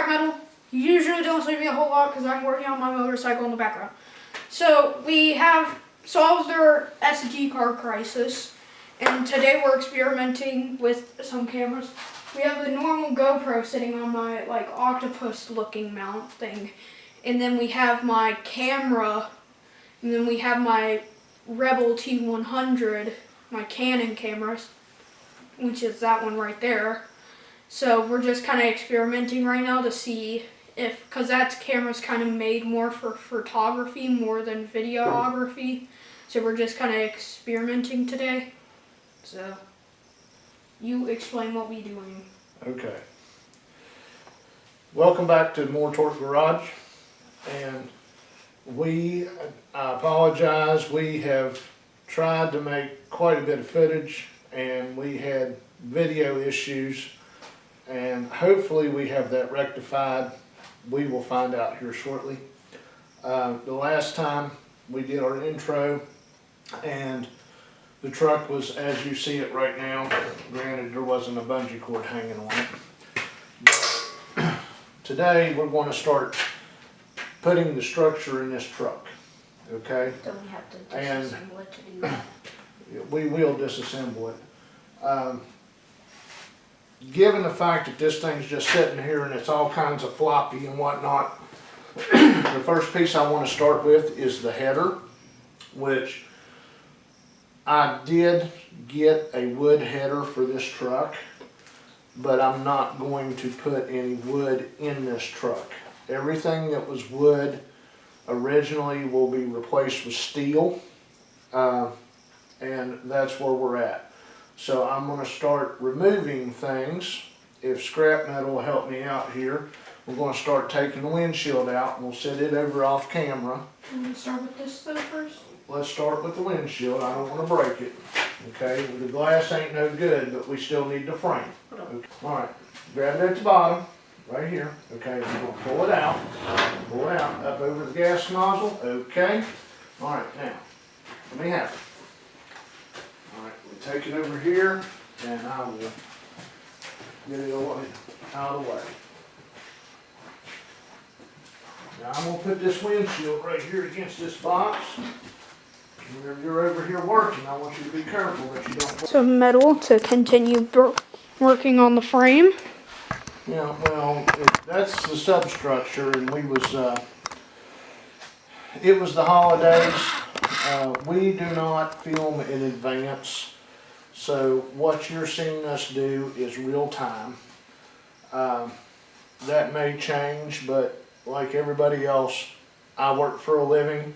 Metal. You usually don't see me a whole lot because I'm working on my motorcycle in the background. So we have solved our SD card crisis, and today we're experimenting with some cameras. We have the normal GoPro sitting on my octopus looking mount thing, and then we have my camera, and then we have my Rebel T100, my Canon cameras, which is that one right there. So we're just kind of experimenting right now to see if, because that camera's kind of made more for photography more than videography. So we're just kind of experimenting today. So you explain what we're doing. Okay. Welcome back to More Torque Garage. And I apologize, we have tried to make quite a bit of footage and we had video issues, and hopefully we have that rectified. We will find out here shortly. The last time we did our intro and the truck was as you see it right now. Granted, there wasn't a bungee cord hanging on it. But today we're going to start putting the structure in this truck. Okay? So we have to disassemble it to do that. We will disassemble it. Given the fact that this thing's just sitting here and it's all kinds of floppy and whatnot, the first piece I want to start with is the header, which I did get a wood header for this truck, but I'm not going to put any wood in this truck. Everything that was wood originally will be replaced with steel, and that's where we're at. So I'm going to start removing things. If scrap metal will help me out here, we're going to start taking the windshield out, and we'll set it over off camera. Can we start with this though first? Let's start with the windshield. I don't want to break it. Okay, the glass ain't no good, but we still need the frame. Okay. All right, grab it at the bottom, right here. Okay, we're going to pull it out. Pull it out, up over the gas nozzle. Okay. All right, now, let me have it. Alright, we'll take it over here, and I will get it away, out of the way. Now I'm going to put this windshield right here against this box. Whenever you're over here working, I want you to be careful that you don't... Some metal to continue working on the frame. Yeah, well, that's the substructure, and we was, it was the holidays. We do not film in advance, so what you're seeing us do is real time. That may change, but like everybody else, I work for a living,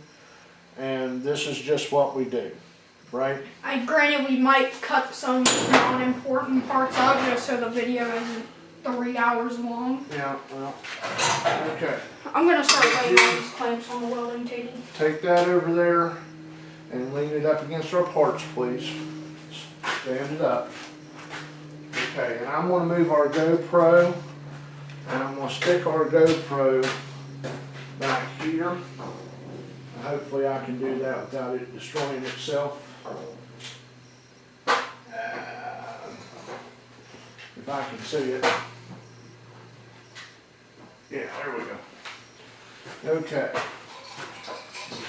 and this is just what we do, right? Granted, we might cut some non-important parts out just so the video isn't 3 hours long. Yeah, well, okay. I'm going to start laying all these clamps on the welding table. Take that over there and lean it up against our parts, please. Stand it up. Okay, and I'm going to move our GoPro, and I'm going to stick our GoPro back here. Hopefully I can do that without it destroying itself. If I can see it. Yeah, there we go. Okay.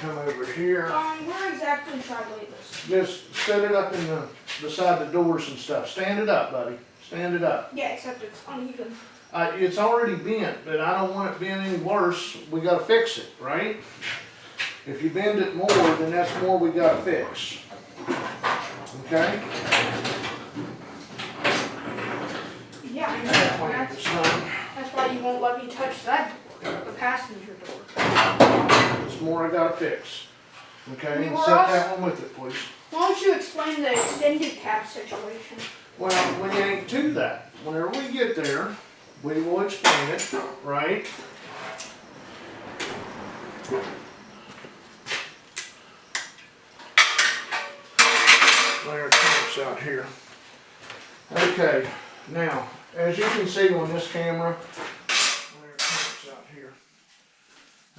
Come over here. Where exactly should I lay this? Just set it up in beside the doors and stuff. Stand it up, buddy. Stand it up. Yeah, except it's uneven. It's already bent, but I don't want it bent any worse. We got to fix it, right? If you bend it more, then that's more we got to fix. Okay? Yeah, I know. That's why you won't let me touch the passenger door. It's more I got to fix. Okay? And set that one with it, please. Why don't you explain the extended cap situation? Well, we ain't to that. Whenever we get there, we will explain it, right? There it comes out here. Okay, now, as you can see on this camera, there it comes out here.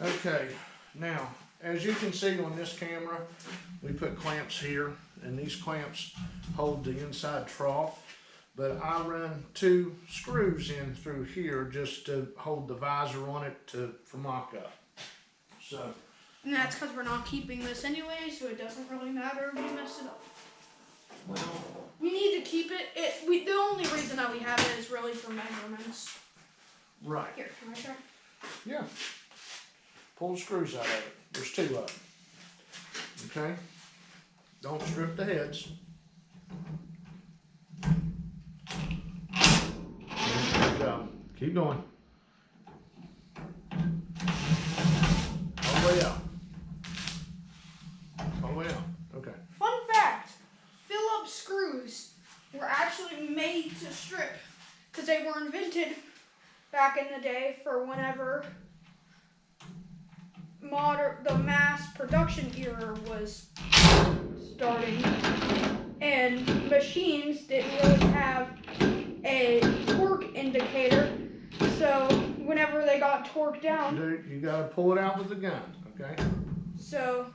Okay, now, as you can see on this camera, we put clamps here, and these clamps hold the inside trough. but I run 2 screws in through here just to hold the visor on it for mock up. So. And that's because we're not keeping this anyway, so it doesn't really matter if we mess it up. Well, We need to keep it. The only reason that we have it is really for measurements. right. Here, can I try? Yeah. Pull the screws out of it. There's 2 of them. Okay? Don't strip the heads. Good job. Keep going. All the way out. All the way out. Okay. Fun fact, Phillips screws were actually made to strip because they were invented back in the day for whenever the mass production era was starting, and machines didn't really have a torque indicator, so whenever they got torqued down, Dude, you gotta pull it out with the gun, okay? so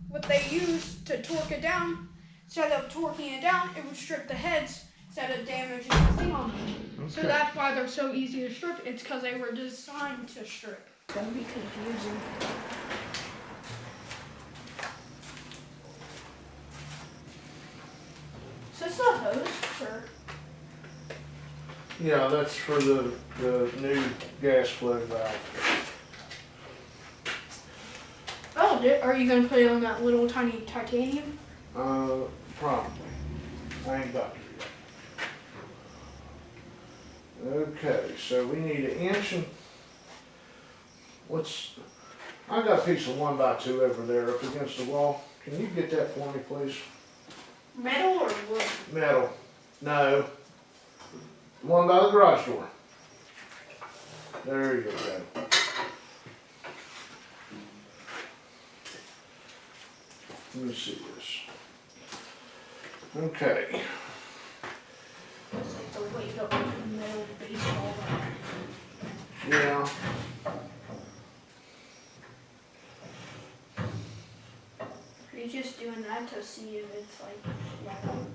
what they used to torque it down, instead of torquing it down, it would strip the heads instead of damaging the thing on them. Okay. So that's why they're so easy to strip. It's because they were designed to strip. It's gonna be confusing. So it's not hose for. Yeah, that's for the new gas flow valve. Oh, are you gonna put it on that little tiny titanium? Probably. I ain't got to yet. Okay, so we need 1 inch and I got a piece of 1x2 over there up against the wall. Can you get that for me, please? Metal or wood? Metal. No. The one by the garage door. There you go. Let me see this. Okay. It's like the weight of a metal baseball bat. Yeah. Are you just doing that to see if it's like level?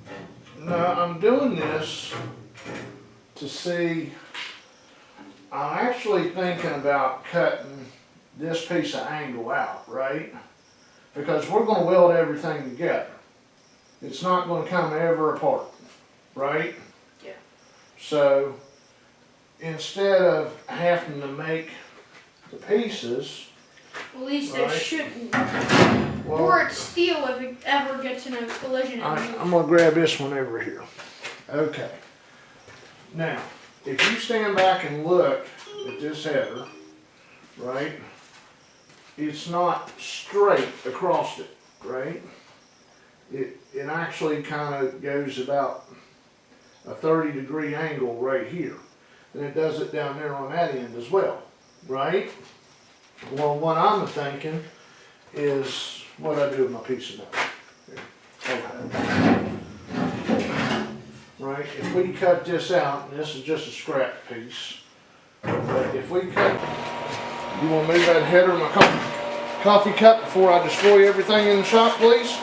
No, I'm doing this to see. I'm actually thinking about cutting this piece of angle out, right? Because we're going to weld everything together. It's not going to come ever apart, right? Yeah. So instead of having to make the pieces, At least Right. it shouldn't. well, Or it's steel if it ever gets in a collision. I'm going to grab this one over here. Okay. Now, if you stand back and look at this header, right, it's not straight across it, right? It actually kind of goes about a 30-degree angle right here. And it does it down there on that end as well, right? Well, what I'm thinking is what I do with my piece of metal. Okay. Right, if we cut this out, and this is just a scrap piece, but if we cut, you want to move that header in my coffee cup before I destroy everything in the shop, please?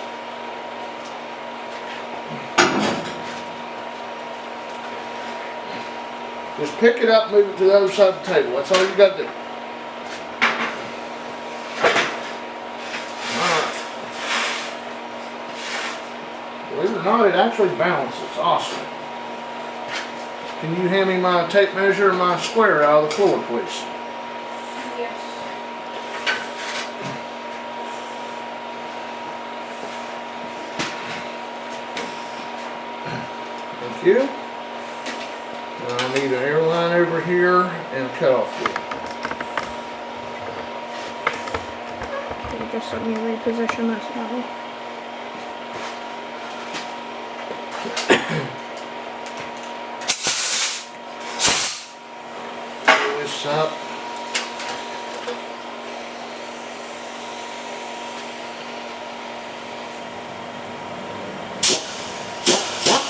Just pick it up, move it to the other side of the table. That's all you got to do. Alright. Believe it or not, it actually balances. Awesome. Can you hand me my tape measure and my square out of the floor, please? Yes. Thank you. I need an airline over here and a cutoff wheel. Just let me reposition this now. Pull this up.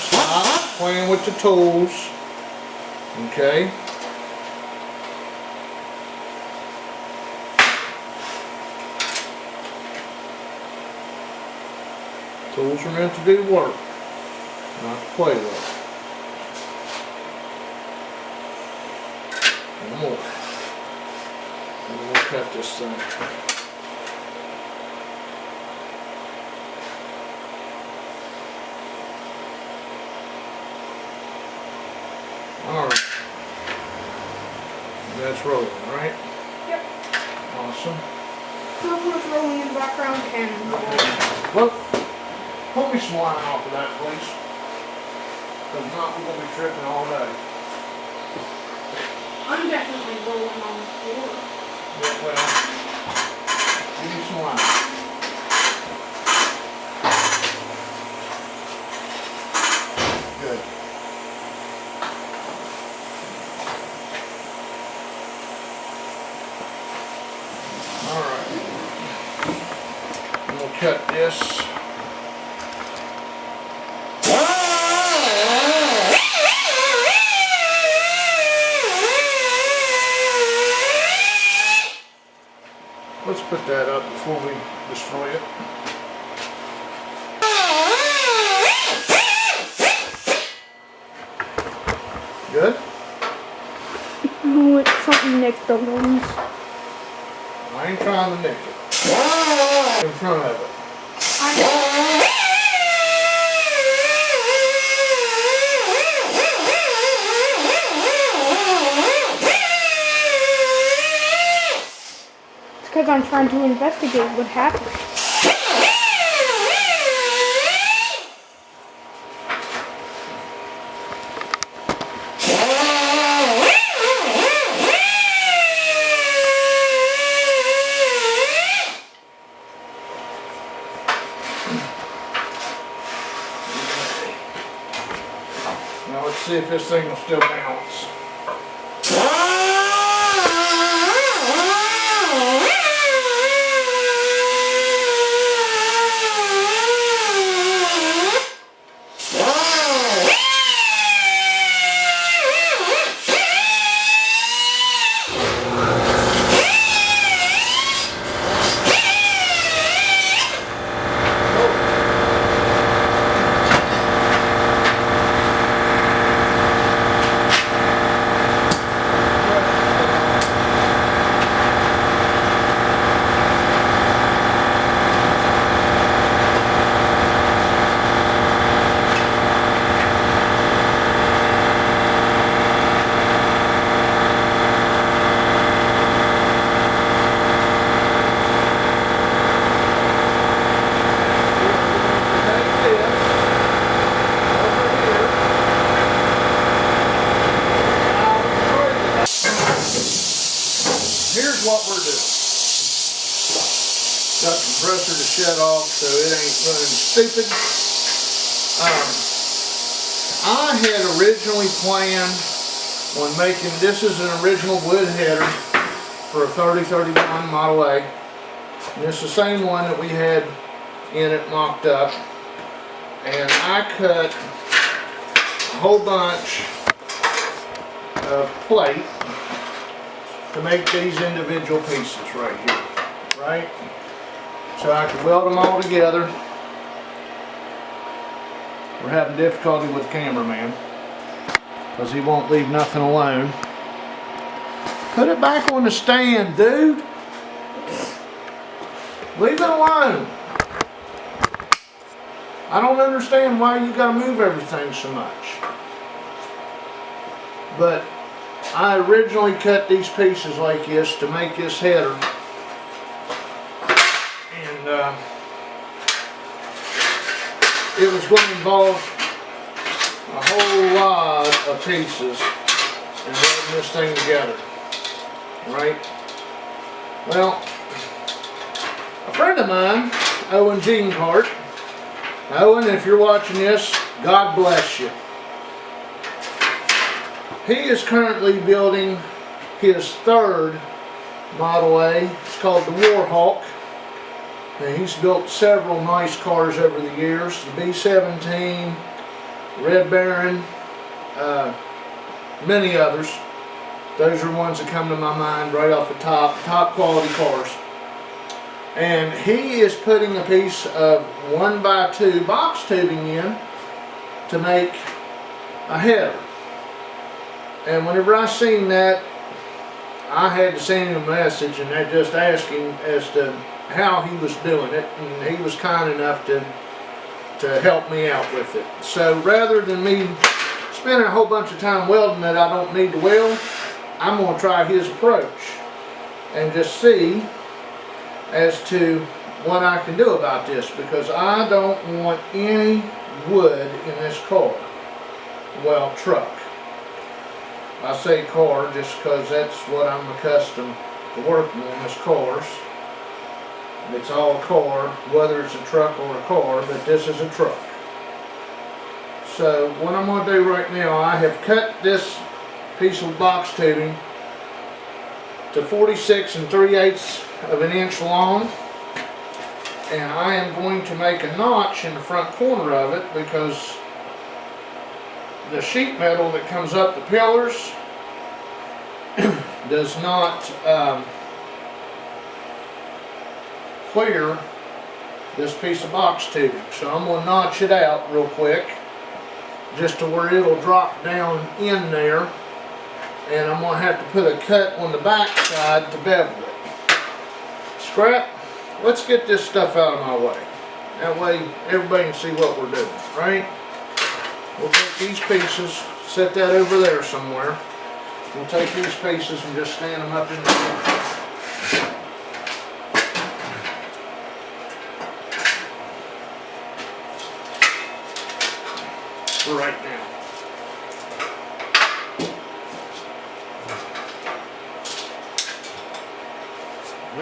Stop playing with the tools. Okay. Tools are meant to do work. Not quite a little. And more. And then we'll cut this thing. Alright. That's rolling, right? Yep. Awesome. Whoever's rolling in the background can roll. Look, pull me some line off of that, please. Because not, we're going to be tripping all day. I'm definitely rolling on the floor. Yeah, well, give me some line. Good. Alright. We'll cut this. Let's put that up before we destroy it. Good? Oh, it's something nicked the lens. I ain't trying to nick it. In front of it. It's because I'm trying to investigate what happened. Now let's see if this thing will still bounce. Here's what we're doing. Got the compressor to shut off so it ain't running stupid. I had originally planned on making, this is an original wood header for a 3031 Model A. And it's the same one that we had in it mocked up. And I cut a whole bunch of plate to make these individual pieces right here, right? So I can weld them all together. We're having difficulty with the cameraman because he won't leave nothing alone. Put it back on the stand, dude. Leave it alone. I don't understand why you gotta move everything so much. But I originally cut these pieces like this to make this header, and it was going to involve a whole lot of pieces and welding this thing together, right? Well, a friend of mine, Owen Jeancart, Owen, if you're watching this, God bless you. He is currently building his third Model A. It's called the Warhawk. And he's built several nice cars over the years. The B-17, Red Baron, many others. Those are ones that come to my mind right off the top quality cars. And he is putting a piece of 1x2 box tubing in to make a header. And whenever I seen that, I had to send him a message and I just asked him as to how he was doing it, and he was kind enough to help me out with it. So rather than me spending a whole bunch of time welding that I don't need to weld, I'm going to try his approach and just see as to what I can do about this, because I don't want any wood in this car. Well, truck. I say car just because that's what I'm accustomed to working on, is cars. It's all a car, whether it's a truck or a car, but this is a truck. So what I'm going to do right now, I have cut this piece of box tubing to 46 3/8 of an inch long, and I am going to make a notch in the front corner of it because the sheet metal that comes up the pillars does not clear this piece of box tubing. So I'm going to notch it out real quick just to where it'll drop down in there, and I'm going to have to put a cut on the back side to bevel it. Scrap, let's get this stuff out of my way. That way everybody can see what we're doing, right? We'll take these pieces, set that over there somewhere. We'll take these pieces and just stand them up in the air. For right now.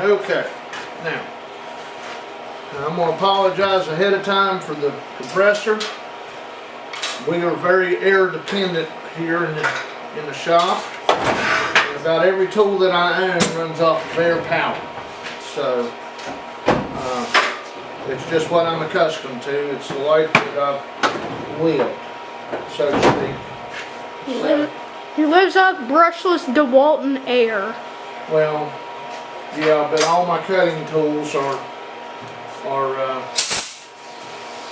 Okay, now I'm going to apologize ahead of time for the compressor. We are very air dependent here in the shop. And about every tool that I own runs off of air power. So it's just what I'm accustomed to. It's the life that I've lived, so to speak. He lives off brushless DeWalton air. Well, yeah, but all my cutting tools are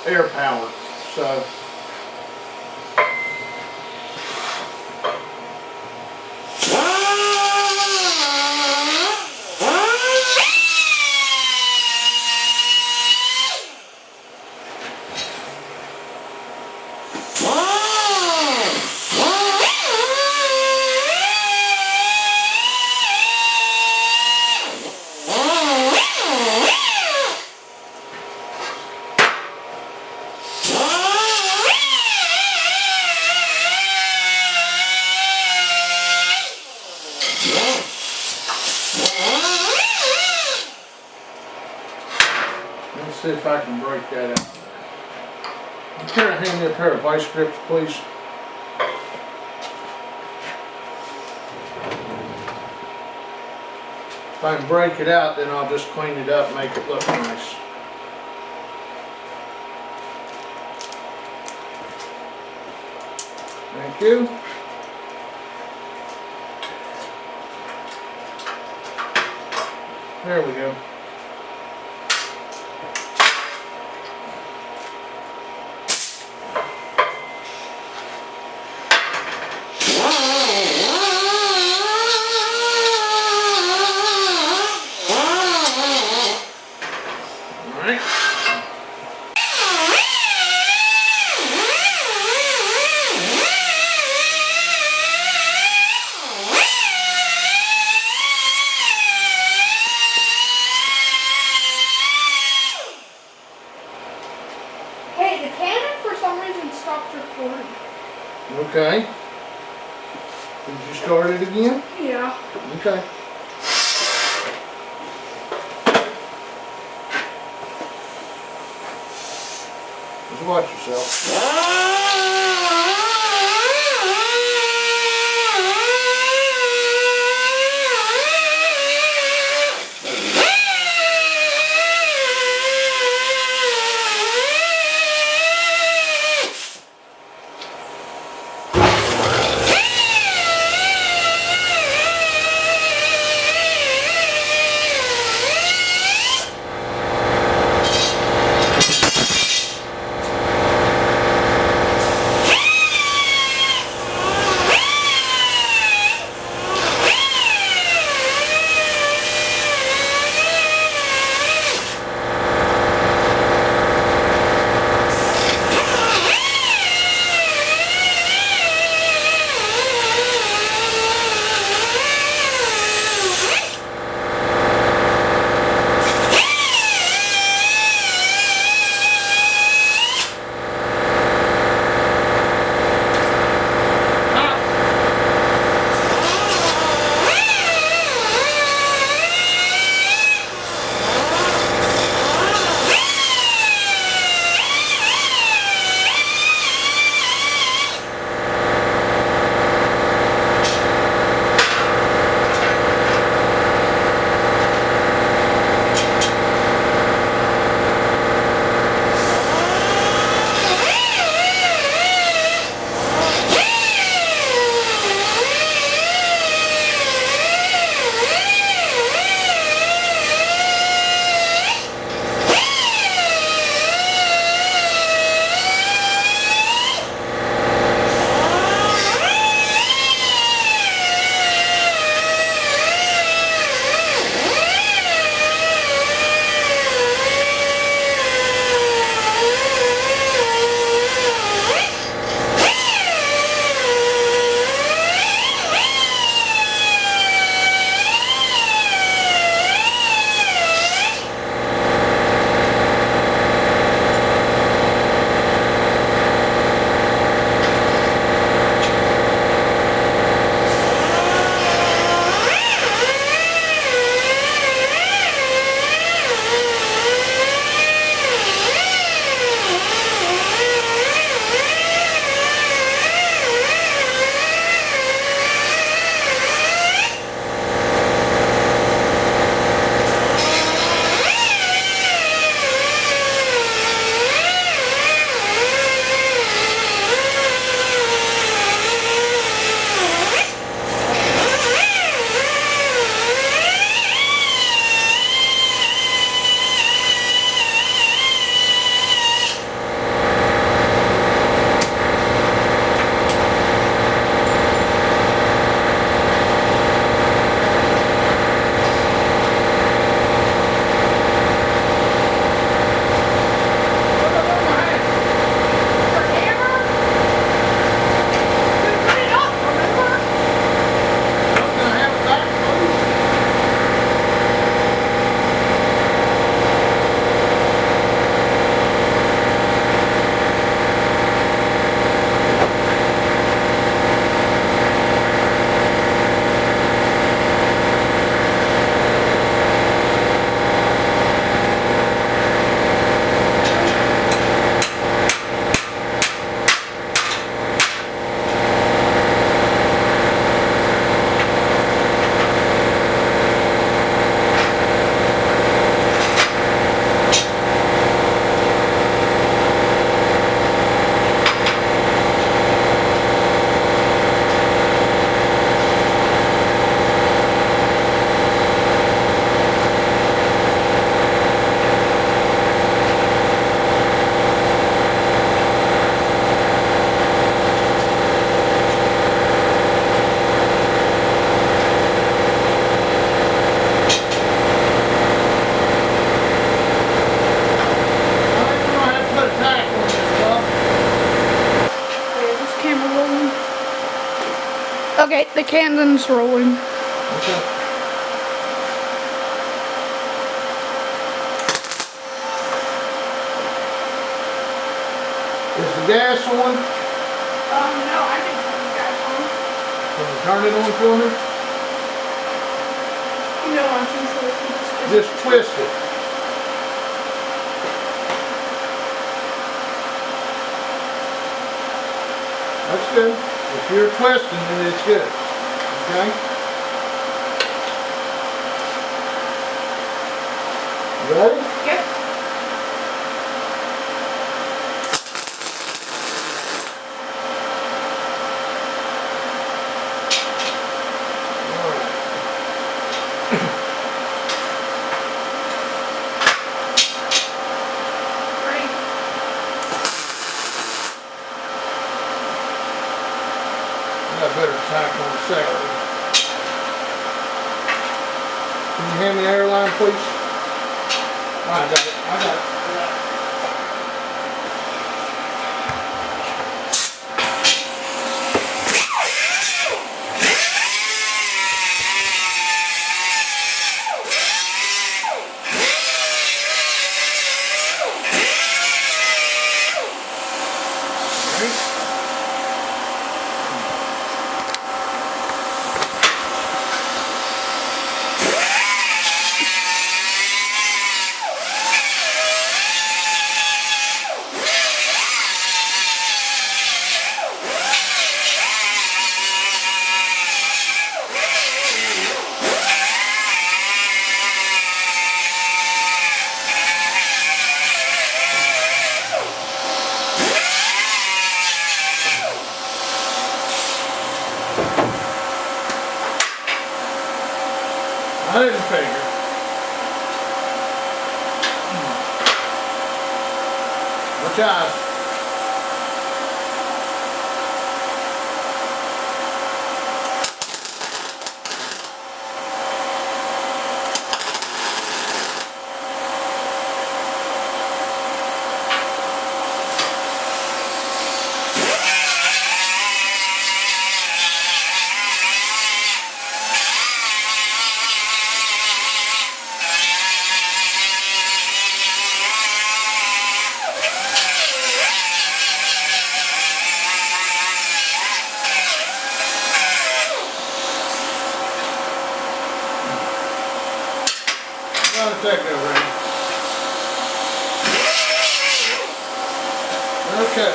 air powered. So let's see if I can break that out. Can I hand me a pair of vice grips, please? If I can break it out, then I'll just clean it up and make it look nice. Thank you. There we go. Hey, the Canon for some reason stopped recording. Okay. Did you start it again? Yeah. Okay. Just watch yourself. Camden's rolling. Okay. Is the gas on? No, I can turn the gas on. Can you turn it on for me? No, I'm too sure. Just twist it. That's good. If you're twisting it, it's good. Okay? You ready? Yep. Ready? I got better tack on the second. Can you hand me the airline, please? I got it. I got it. I didn't figure. Watch out. Take that ring. Okay.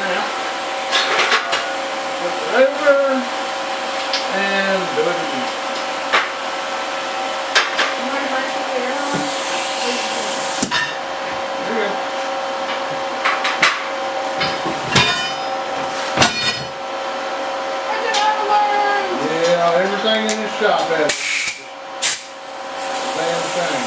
Now, flip it over and do it again. You mind if I put the air on? There you go. What's it on the Yeah, everything in this shop has it. Same thing.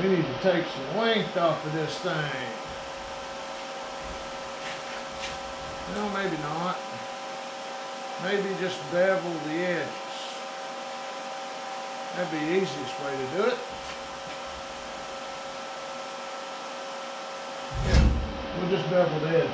We need to take some length off of this thing. No, maybe not. Maybe just bevel the edges. That'd be the easiest way to do it. Yeah, we'll just bevel the edges.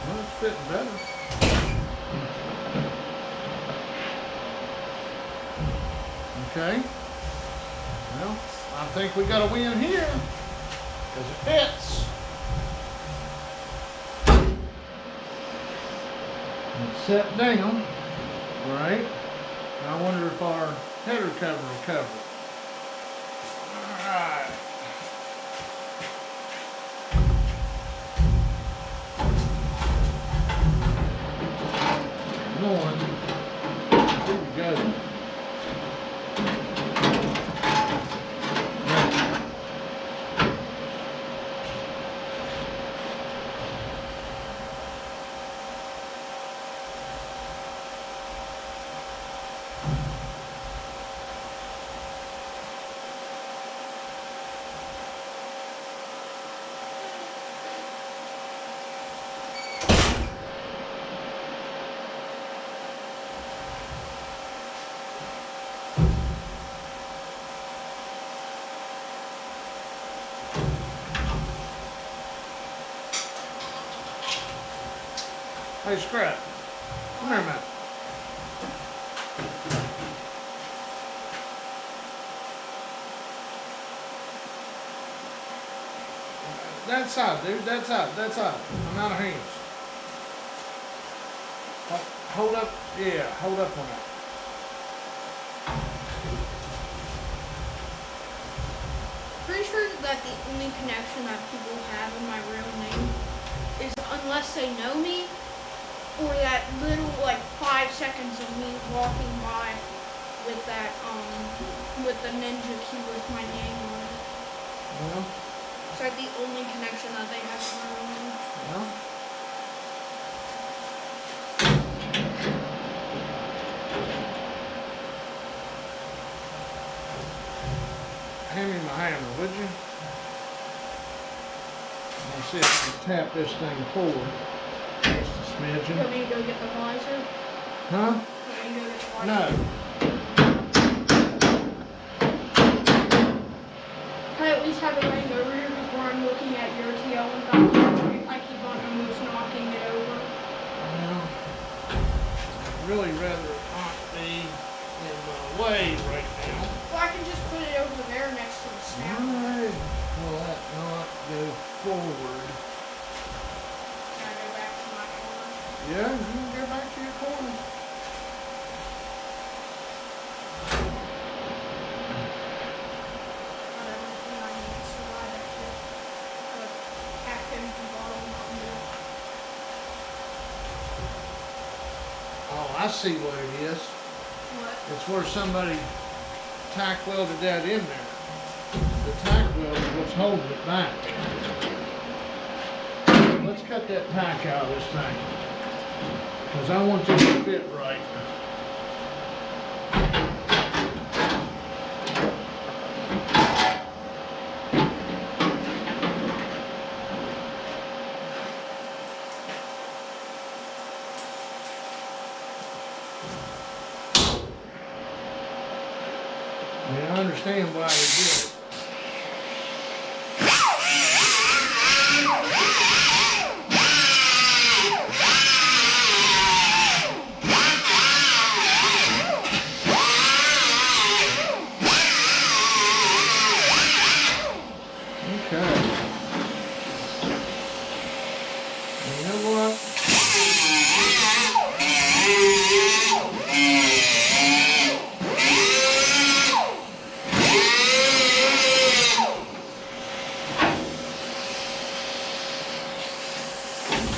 Well, it's fitting better. Okay. Well, I think we got a win here because it fits. It's set down, right? I wonder if our header cover will cover it. All right. One. Here we go. Hey, Scrap, come here a minute. That side, dude, that side. I'm out of hands. Hold up, yeah, hold up on that. Pretty sure that the only connection that people have in my real name is unless they know me, or that little like 5 seconds of me walking by with that with the ninja key with my name on it. Well, It's like the only connection that they have to my real name. well. Hand me my hammer, would you? Let's see if we can tap this thing forward. Just a You smidgen. want me to go get the visor? Huh? You want me to go get the visor? No. Can I at least have it laying over here before I'm looking at your TL and thought I keep on almost knocking it over. Well, really rather not be in my way right now. Well, I can just put it over there next to the snap. Why will that not go forward? Can I go back to my corner? Yeah, you can go back to your corner. Got everything I need to survive that trip. Got a half-empty bottle of Mountain Dew. Oh, I see what it is. What? It's where somebody tack welded that in there. The tack weld is what's holding it back. Let's let's cut that pack out of this thing. Because I want this to fit right. I mean, I understand why they did it. Okay. You know what?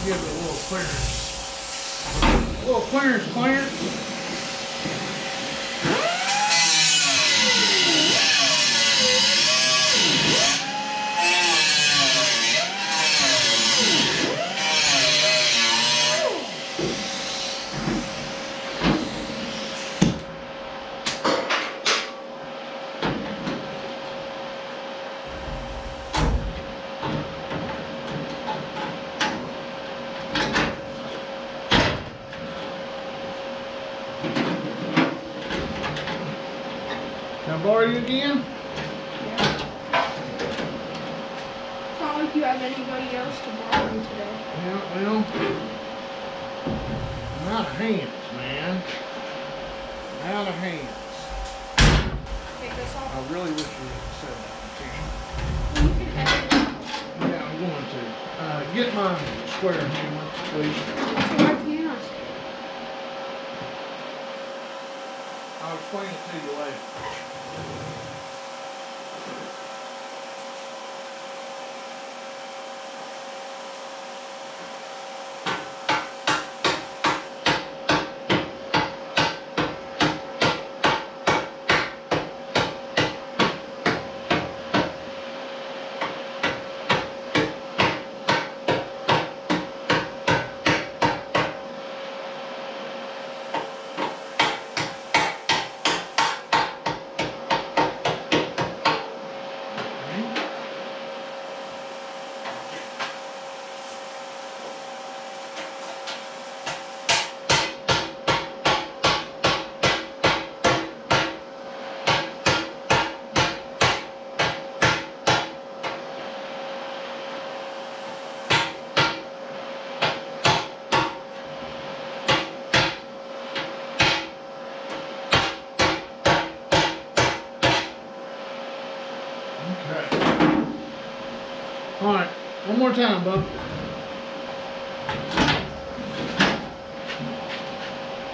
Give it a little clearance. A little clearance. Can I borrow you again? Yeah. It's not like you have anybody else to borrow today. Yeah, well, I'm out of hands, man. Out of hands. Take this off. I really wish you had said that, You can edit it out. Tisha. Yeah, I'm going to. Get my square hammer, please. Why can't I say it? I'll explain it to you later. Okay. All right, one more time, bub.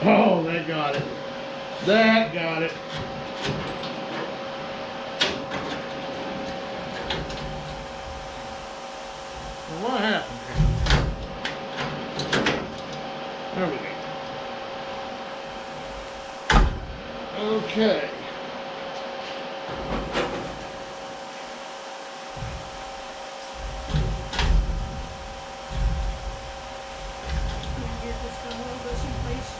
Oh, that got it. That got it. Well, what happened here? There we go. Okay. Get this gonna hold this in place.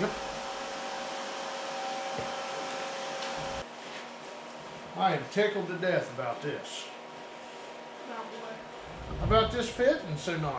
Yep. I am tickled to death about this. About what? About this fitting so nice.